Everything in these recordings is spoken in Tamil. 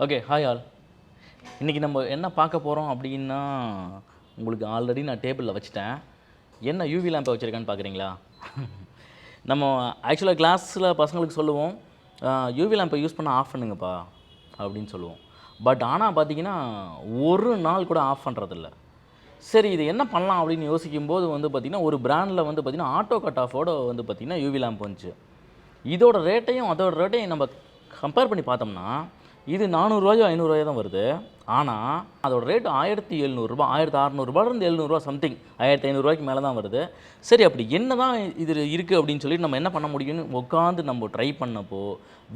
Okay hi all. இன்றைக்கி நம்ம என்ன பார்க்க போகிறோம் அப்படின்னா, உங்களுக்கு ஆல்ரெடி நான் டேபிளில் வச்சுட்டேன். என்ன யூவி லேம்பை வச்சுருக்கேன்னு பார்க்குறீங்களா? நம்ம ஆக்சுவலாக கிளாஸில் பசங்களுக்கு சொல்லுவோம், யூவி லேம்பை யூஸ் பண்ண ஆஃப் பண்ணுங்கப்பா அப்படின்னு சொல்லுவோம். பட் ஆனால் பார்த்தீங்கன்னா ஒரு நாள் கூட ஆஃப் பண்ணுறதில்ல. சரி இது என்ன பண்ணலாம் அப்படின்னு யோசிக்கும்போது வந்து பார்த்திங்கன்னா, ஒரு பிராண்டில் வந்து பார்த்திங்கன்னா ஆட்டோ கட் ஆஃபோட வந்து பார்த்திங்கன்னா யூவி லேம்ப் வந்துச்சு. இதோட ரேட்டையும் அதோட ரேட்டையும் நம்ம கம்பேர் பண்ணி பார்த்தோம்னா, இது 400 500 தான் வருது. ஆனால் அதோட ரேட் 1700 1600 700 சம்திங் 1500 மேலே தான் வருது. சரி அப்படி என்ன தான் இது இருக்குது அப்படின்னு சொல்லிட்டு நம்ம என்ன பண்ண முடியும்னு உட்காந்து நம்ம ட்ரை பண்ணப்போ,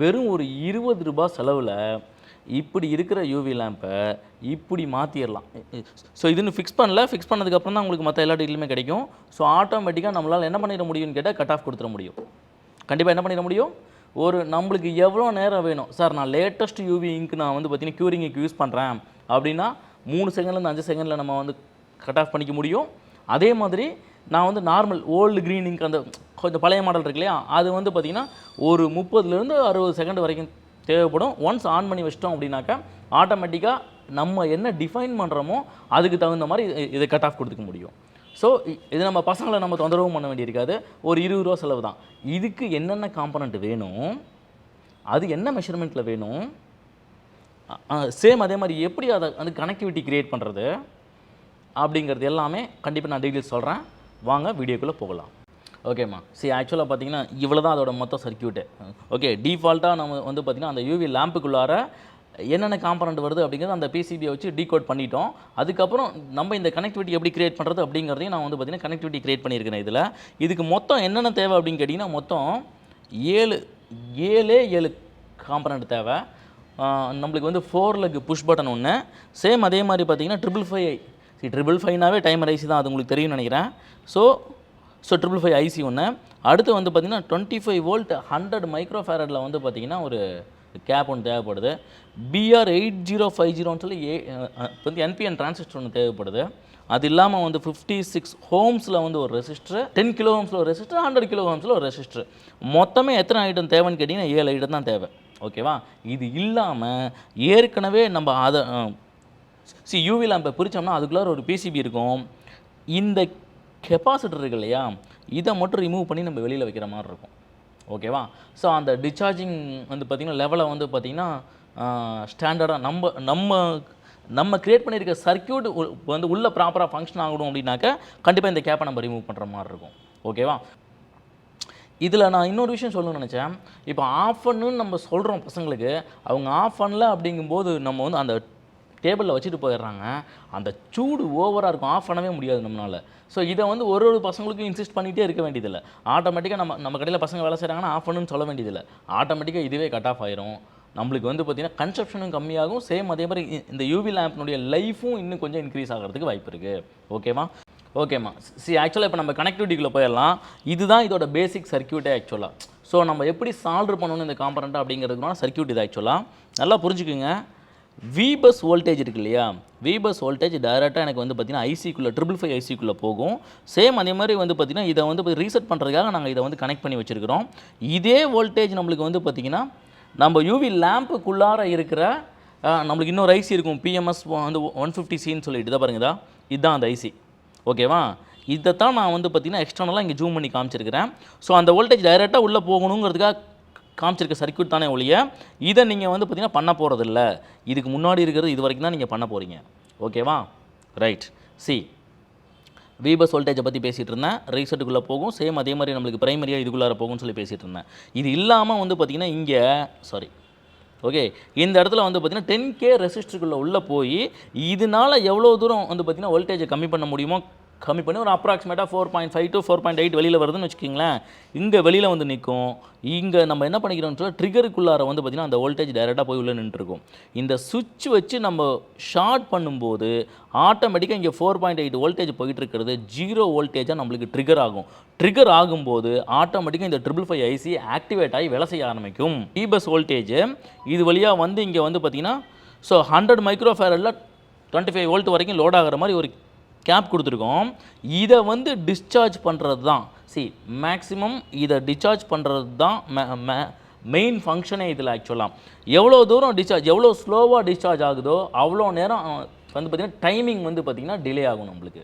வெறும் ஒரு 20 செலவில் இப்படி இருக்கிற யூவி லேம்பை இப்படி மாற்றிடலாம். ஸோ இதுன்னு ஃபிக்ஸ் பண்ணதுக்கப்புறம் தான் உங்களுக்கு மற்ற எல்லா டீட்டெயிலுமே கிடைக்கும். ஸோ ஆட்டோமேட்டிக்காக நம்மளால் என்ன பண்ணிட முடியும்னு கேட்டால் கட் ஆஃப் கொடுத்துட முடியும். கண்டிப்பாக என்ன பண்ணிட முடியும், ஒரு நம்மளுக்கு எவ்வளோ நேரம் வேணும் சார், நான் லேட்டஸ்ட் யூவி இங்க் நான் வந்து பார்த்தீங்கன்னா க்யூரிங்க்கு யூஸ் பண்ணுறேன் அப்படின்னா 3 செகண்ட்லேருந்து 5 செகண்டில் நம்ம வந்து கட் ஆஃப் பண்ணிக்க முடியும். அதே மாதிரி நான் வந்து நார்மல் ஓல்டு க்ரீன் இங்க் அந்த கொஞ்சம் பழைய மாடல் இருக்கு இல்லையா, அது வந்து பார்த்திங்கன்னா ஒரு 30லேருந்து 60 செகண்ட் வரைக்கும் தேவைப்படும். ஒன்ஸ் ஆன் பண்ணி வச்சிட்டோம் அப்படின்னாக்கா ஆட்டோமேட்டிக்காக நம்ம என்ன டிஃபைன் பண்ணுறோமோ அதுக்கு தகுந்த மாதிரி இதை கட் ஆஃப் கொடுத்துக்க முடியும். ஸோ இது நம்ம பசங்களை நம்ம தொந்தரவும் பண்ண வேண்டியிருக்காது. ஒரு 20 செலவு தான். இதுக்கு என்னென்ன காம்பனண்ட் வேணும், அது என்ன மெஷர்மெண்ட்டில் வேணும், சேம் அதே மாதிரி எப்படி அதை வந்து கனெக்டிவிட்டி க்ரியேட் பண்ணுறது அப்படிங்கிறது எல்லாமே கண்டிப்பாக நான் டீட்டெயில்ஸ் சொல்கிறேன். வாங்க வீடியோக்குள்ளே போகலாம். ஓகேம்மா, சரி ஆக்சுவலாக பார்த்தீங்கன்னா இவ்வளோ தான் அதோட மொத்த சர்க்யூட்டு. ஓகே, டிஃபால்ட்டாக நம்ம வந்து பார்த்திங்கன்னா அந்த யூவி லேம்புக்குள்ளார என்னென்ன காம்பனண்ட் வருது அப்படிங்கிறது அந்த பிசிபியை வச்சு டீகோட் பண்ணிட்டோம். அதுக்கப்புறம் நம்ம இந்த கனெக்டிவிட்டி எப்படி கிரியேட் பண்ணுறது அப்படிங்கிறதையும் நான் வந்து பார்த்திங்கன்னா கனெக்டிவிட்டி கிரியேட் பண்ணியிருக்கிறேன். இதுக்கு மொத்தம் என்னென்ன தேவை அப்படின்னு கேட்டிங்கன்னா, மொத்தம் 7 காம்பனண்ட் தேவை. நம்மளுக்கு வந்து 4 லெக் புஷ் பட்டன் ஒன்று, சேம் அதே மாதிரி பார்த்திங்கன்னா 555னாவே டைமர் ஐசி தான், அது உங்களுக்கு தெரியும்னு நினைக்கிறேன். ஸோ 555 ஐசி ஒன்று. அடுத்து வந்து பார்த்திங்கன்னா 25 வோல்ட் 100 மைக்ரோஃபேரடில் வந்து பார்த்திங்கன்னா ஒரு கேப் ஒன்று தேவைப்படுது. BR8050 சொல்லி வந்து NPN டிரான்சிஸ்டர் ஒன்று தேவைப்படுது. அது இல்லாமல் வந்து 56 ஹோம்ஸில் வந்து ஒரு ரெசிஸ்டர், 10 கிலோ ஹோம்ஸில் ஒரு ரெசிஸ்டர், 100 கிலோ ஹோம்ஸில் ஒரு ரெசிஸ்டர். மொத்தமே எத்தனை ஐட்டம் தேவைன்னு கேட்டிங்கன்னா 7 ஐட்டம் தான் தேவை. ஓகேவா? இது இல்லாமல் ஏற்கனவே நம்ம அதை யூவி லேம்பை பிரித்தோம்னா அதுக்குள்ளார ஒரு பிசிபி இருக்கும். இந்த கெப்பாசிட்டர் இருக்கு இல்லையா, இதை மட்டும் ரிமூவ் பண்ணி நம்ம வெளியில் வைக்கிற மாதிரி இருக்கும். ஓகேவா? ஸோ அந்த டிஸ்சார்ஜிங் வந்து பார்த்திங்கன்னா லெவலை வந்து பார்த்திங்கன்னா ஸ்டாண்டர்டாக நம்ம க்ரியேட் பண்ணியிருக்க சர்க்யூட் வந்து உள்ளே ப்ராப்பராக ஃபங்க்ஷன் ஆகணும் அப்படின்னாக்கா கண்டிப்பாக இந்த கேப்பை நம்ம ரிமூவ் பண்ணுற மாதிரி இருக்கும். ஓகேவா? இதில் நான் இன்னொரு விஷயம் சொல்லணும்னு நினச்சேன். இப்போ ஆஃப் பண்ணுன்னு நம்ம சொல்கிறோம் பசங்களுக்கு, அவங்க ஆஃப் பண்ணல அப்படிங்கும்போது நம்ம வந்து அந்த டேபிளில் வச்சுட்டு போயிடுறாங்க. அந்த சூடு ஓவராக இருக்கும், ஆஃப் பண்ணவே முடியாது நம்மளால். ஸோ இதை வந்து ஒரு பசங்களுக்கும் இன்சிஸ்ட் பண்ணிகிட்டே இருக்க வேண்டியதில்லை. ஆட்டோமேட்டிக்காக நம்ம கடையில் பசங்க வேலை செய்கிறாங்கன்னா ஆஃப் பண்ணுன்னு சொல்ல வேண்டியதில்லை. ஆட்டோமேட்டிக்காக இதுவே கட் ஆஃப் ஆயிரும். நம்மளுக்கு வந்து பார்த்திங்கன்னா கன்சப்ஷனும் கம்மியாகும். சேம் அதே மாதிரி இந்த யூவி லேம்ப்னுடைய லைஃபும் இன்னும் கொஞ்சம் இன்க்ரீஸ் ஆகிறதுக்கு வாய்ப்பு இருக்குது. ஓகேம்மா. ஆக்சுவலாக இப்போ நம்ம கனெக்டிவிட்டிக்குள்ளே போயிடலாம். இதுதான் இதோட பேசிக் சர்க்யூட்டே ஆக்சுவலாக. ஸோ நம்ம எப்படி சால்வ் பண்ணணும் இந்த காம்பனண்ட் அப்படிங்கிறதுக்குனா சர்க்யூட் இது ஆக்சுவலாக நல்லா புரிஞ்சுக்குங்க. விபஸ் வோல்டேஜ் இருக்கு இல்லையா, விபஸ் வோல்டேஜ் டைரெக்டாக எனக்கு வந்து பார்த்திங்கன்னா ஐசிக்குள்ளே 555 ஐசிக்குள்ளே போகும். சேம் அதே மாதிரி வந்து பார்த்திங்கன்னா இதை வந்து ரீசெட் பண்ணுறதுக்காக நாங்கள் இதை வந்து கனெக்ட் பண்ணி வச்சுருக்கிறோம். இதே வோல்டேஜ் நம்மளுக்கு வந்து பார்த்திங்கன்னா நம்ம யூவி லேம்புக்குள்ளார இருக்கிற நம்மளுக்கு இன்னொரு ஐசி இருக்கும், PMS வந்து 150Cன்னு சொல்லிட்டு இதை பாருங்கதா, இதுதான் அந்த ஐசி. ஓகேவா? இதைத்தான் நான் வந்து பார்த்திங்கன்னா எக்ஸ்டர்னலாக இங்கே ஜூம் பண்ணி காமிச்சிருக்கிறேன். ஸோ அந்த வோல்டேஜ் டைரெக்டாக உள்ளே போகணுங்கிறதுக்காக காமிச்சிருக்க சர்க்யூட் தானே ஒழிய இதை நீங்கள் வந்து பார்த்திங்கன்னா பண்ண போகிறதில்ல. இதுக்கு முன்னாடி இருக்கிறது இது வரைக்கும் தான் நீங்கள் பண்ண போகிறீங்க. ஓகேவா? ரைட். விபஸ் வோல்டேஜை பற்றி பேசிகிட்டு இருந்தேன். ரீசெட்டுக்குள்ளே போகும். சேம் அதே மாதிரி நம்மளுக்கு ப்ரைமரியாக இதுக்குள்ளார போகும்னு சொல்லி பேசிகிட்டு இருந்தேன். இது இல்லாமல் வந்து பார்த்திங்கன்னா இங்கே ஓகே இந்த இடத்துல வந்து பார்த்திங்கன்னா 10K ரெசிஸ்டருக்குள்ளே உள்ளே போய் இதனால் எவ்வளோ தூரம் வந்து பார்த்திங்கன்னா வோல்டேஜை கம்மி பண்ண முடியுமோ கம்மி பண்ணி ஒரு அப்ராக்சிமேட்டாக 4.5 to 4.8 வெளியில் வருதுன்னு வச்சுக்கிங்களேன். இங்கே வெளியில் வந்து நிற்கும். இங்கே நம்ம என்ன பண்ணிக்கிறோம்னு சொல்ல ட்ரிகருக்குள்ளார வந்து பார்த்திங்கன்னா அந்த வோல்டேஜ் டைரெக்டாக போய் உள்ளே நின்றுருக்கும். இந்த சுவிட்ச் வச்சு நம்ம ஷார்ட் பண்ணும்போது ஆட்டோமேட்டிக்காக இங்கே 4.8 வோல்டேஜ் போயிட்டு இருக்கிறது 0 வோல்டேஜாக நம்மளுக்கு ட்ரிகர் ஆகும். ட்ரிகர் ஆகும்போது ஆட்டோமேட்டிக்காக இந்த 555 ஐசி ஆக்டிவேட் ஆகி வேலை செய்ய ஆரம்பிக்கும். விபஸ் வோல்டேஜ் இது வழியாக வந்து இங்கே வந்து பார்த்திங்கன்னா 100 மைக்ரோஃபேரடில் 25 வோல்ட் வரைக்கும் லோட் ஆகிற மாதிரி ஒரு கேப் கொடுத்துருக்கோம். இதை வந்து டிஸ்சார்ஜ் பண்ணுறது தான் மேக்ஸிமம் இதை டிஸ்சார்ஜ் பண்ணுறது தான் மெயின் ஃபங்க்ஷனே இதில் ஆக்சுவலாக. எவ்வளோ தூரம் டிஸ்சார்ஜ், எவ்வளோ ஸ்லோவாக டிஸ்சார்ஜ் ஆகுதோ அவ்வளோ நேரம் வந்து பார்த்திங்கன்னா டைமிங் வந்து பார்த்திங்கன்னா டிலே ஆகும் நம்மளுக்கு.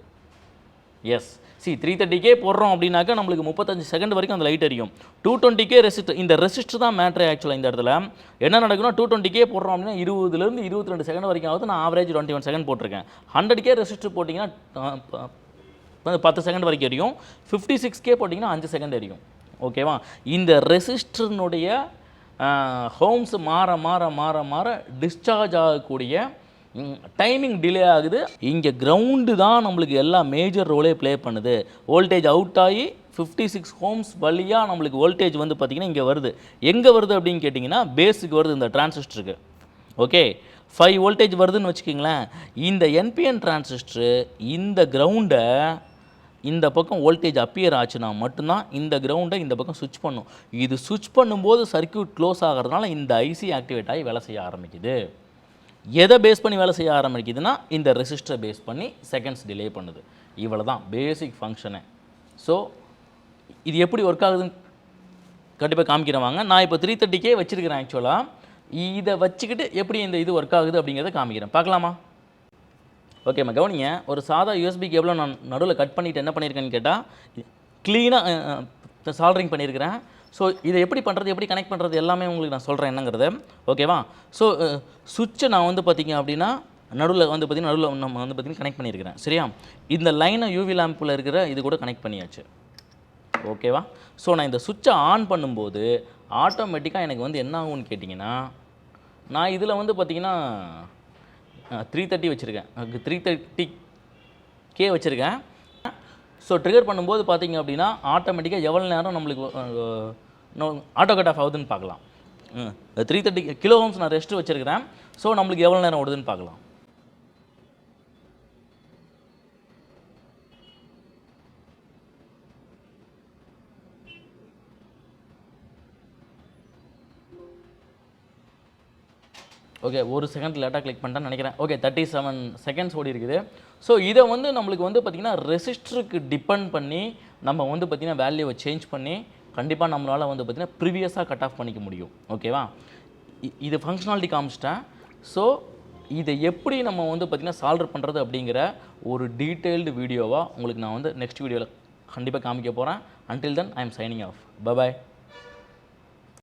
எஸ், 330K போடுறோம் அப்படின்னாக்கா நம்மளுக்கு 35 செகண்ட் வரைக்கும் அந்த லைட் எரியும். 220K ரெசிஸ்டர், இந்த ரெசிஸ்டர் தான் மேட்ரு ஆக்சுவலாக. இந்த இடத்துல என்ன நடக்குன்னா 220K போடுறோம் அப்படின்னா 20லேருந்து 22 செகண்ட் வரைக்கும் ஆகுது. நான் ஆவரேஜ் 21 செகண்ட் போட்டிருக்கேன். 100K ரெசிஸ்டர் போட்டிங்கன்னா 10 செகண்ட் வரைக்கும் எரியும். 56K போட்டிங்கன்னா 5 செகண்ட் எரியும். ஓகேவா? இந்த ரெசிஸ்டர்னுடைய ஹோம்ஸ் மாற மாற மாற மாற டிஸ்சார்ஜ் ஆகக்கூடிய டைமிங் டிலே ஆகுது. இங்கே கிரவுண்டு தான் நம்மளுக்கு எல்லா மேஜர் ரோலே ப்ளே பண்ணுது. வோல்டேஜ் அவுட் ஆகி 56 ஹோம்ஸ் வழியாக நம்மளுக்கு வோல்டேஜ் வந்து பார்த்திங்கன்னா இங்கே வருது. எங்கே வருது அப்படின்னு கேட்டிங்கன்னா பேஸுக்கு வருது, இந்த டிரான்சிஸ்டருக்கு. ஓகே, 5 வோல்டேஜ் வருதுன்னு வச்சுக்கிங்களேன். இந்த என்பிஎன் டிரான்சிஸ்டரு இந்த கிரவுண்டை இந்த பக்கம் வோல்டேஜ் அப்பியர் ஆச்சுன்னா மட்டும்தான் இந்த கிரவுண்டை இந்த பக்கம் சுவிட்ச் பண்ணும். இது சுவிட்ச் பண்ணும்போது சர்க்யூட் க்ளோஸ் ஆகிறதுனால இந்த ஐசி ஆக்டிவேட் ஆகி வேலை செய்ய ஆரம்பிக்குது. எதை பேஸ் பண்ணி வேலை செய்ய ஆரம்பிக்குதுன்னா இந்த ரெசிஸ்டரை பேஸ் பண்ணி செகண்ட்ஸ் டிலே பண்ணுது. இவ்வளோ தான் பேசிக் ஃபங்க்ஷனு. ஸோ இது எப்படி ஒர்க் ஆகுதுன்னு கண்டிப்பாக காமிக்கிறவாங்க. நான் இப்போ 330K வச்சுருக்கிறேன் ஆக்சுவலாக. இதை வச்சுக்கிட்டு எப்படி இந்த இது ஒர்க் ஆகுது அப்படிங்கிறத காமிக்கிறேன். பார்க்கலாமா? ஓகேம்மா, கவனிங்க. ஒரு சாதா யூஎஸ்பி கேபிளை நான் நடுவில் கட் பண்ணிவிட்டு என்ன பண்ணியிருக்கேன்னு கேட்டால் க்ளீனாக சால்ட்ரிங் பண்ணியிருக்கிறேன். ஸோ இதை எப்படி பண்ணுறது, எப்படி கனெக்ட் பண்ணுறது எல்லாமே உங்களுக்கு நான் சொல்கிறேன் என்னங்கிறது. ஓகேவா? ஸோ சுவிட்சை நான் வந்து பார்த்திங்க அப்படின்னா நடுவில் வந்து நடுவில் நம்ம வந்து பார்த்திங்கன்னா கனெக்ட் பண்ணியிருக்கிறேன். சரியா? இந்த லைனை யூவி லேம்பில் இருக்கிற இது கூட கனெக்ட் பண்ணியாச்சு. ஓகேவா? ஸோ நான் இந்த சுவிட்சை ஆன் பண்ணும்போது ஆட்டோமேட்டிக்காக எனக்கு வந்து என்ன ஆகும்னு கேட்டிங்கன்னா, நான் இதில் வந்து பார்த்திங்கன்னா 330 வச்சுருக்கேன். 330K வச்சுருக்கேன். ஸோ ட்ரிகர் பண்ணும்போது பார்த்திங்க அப்படின்னா ஆட்டோமேட்டிக்காக எவ்வளோ நேரம் நம்மளுக்கு ஆட்டோ கட் ஆஃப் ஆகுதுன்னு பார்க்கலாம். 330 கிலோ ஓம்ஸ் நான் ரெஸ்ட்டு வச்சுருக்கிறேன். ஸோ நம்மளுக்கு எவ்வளோ நேரம் ஓடுதுன்னு பார்க்கலாம். ஓகே, ஒரு செகண்ட் லேட்டாக கிளிக் பண்ணிட்டேன்னு நினைக்கிறேன். ஓகே, 37 செகண்ட்ஸ் ஓடி இருக்குது. ஸோ இதை வந்து நம்மளுக்கு வந்து பார்த்திங்கன்னா ரெசிஸ்டருக்கு டிபெண்ட் பண்ணி நம்ம வந்து பார்த்திங்கன்னா வேல்யூவை சேஞ்ச் பண்ணி கண்டிப்பாக நம்மளால் வந்து பார்த்திங்கன்னா ப்ரீவியஸாக கட் ஆஃப் பண்ணிக்க முடியும். ஓகேவா? இது ஃபங்க்ஷனாலிட்டி காமிச்சிட்டேன். ஸோ இதை எப்படி நம்ம வந்து பார்த்திங்கன்னா சால்வ் பண்ணுறது அப்படிங்கிற ஒரு டீட்டெயில்டு வீடியோவாக உங்களுக்கு நான் வந்து நெக்ஸ்ட் வீடியோவில் கண்டிப்பாக காமிக்க போகிறேன். Until then I am signing off. Bye bye.